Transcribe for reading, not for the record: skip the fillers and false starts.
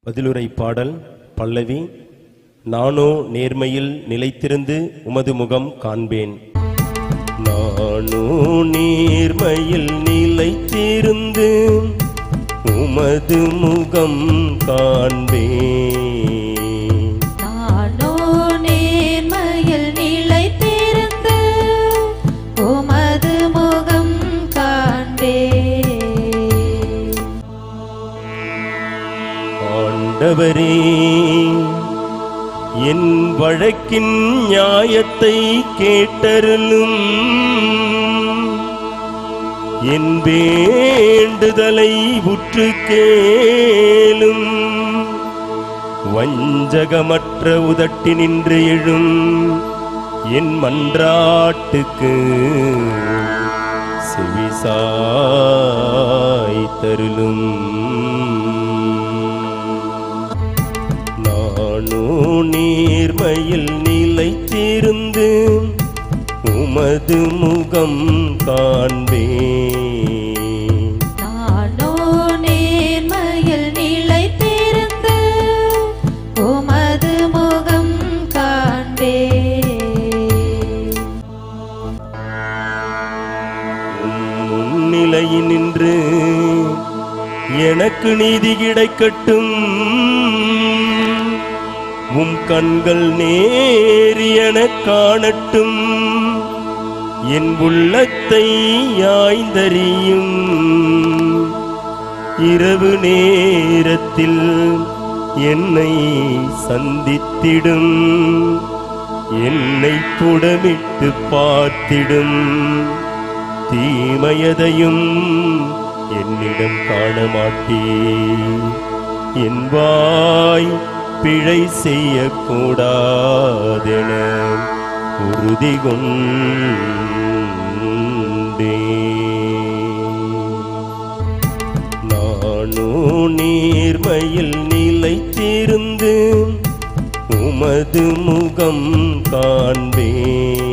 பதிலுரை பாடல் பல்லவி. நானோ நேர்மையில் நிலைத்திருந்து உமது முகம் காண்பேன். நானோ நேர்மையில் நிலைத்திருந்து உமது முகம் காண்பேன். நானோ நேர்மையில் நிலைத்திருந்து உமது முகம் காண்பேன். ஆண்டவரே, என் வழக்கின் நியாயத்தை கேட்டருளும். என் வேண்டுதலை உற்று கேளும். வஞ்சகமற்ற உதட்டி நின்று எழும் என் மன்றாட்டுக்கு செவிசாய் தருளும். நானோ நேர்மையில் நிலைத்திருந்து உமது முகம் காண்பேன். நானோ நேர்மையில் நிலைத்திருந்து உமது முகம் காண்பேன். முன்னிலையினின்று எனக்கு நீதி கிடைக்கட்டும். உம் கண்கள் நேரியன காணட்டும். என் உள்ளத்தை யாய்ந்தறியும். இரவு நேரத்தில் என்னை சந்தித்திடும். என்னை புடமிட்டு பார்த்திடும். தீமையதையும் என்னிடம் காண மாட்டீர். என் வாய் பிழை செய்யக்கூடாதென உறுதி கொண்டே. நானோ நேர்மையில் நிலைத்திருந்து உமது முகம் காண்பேன்.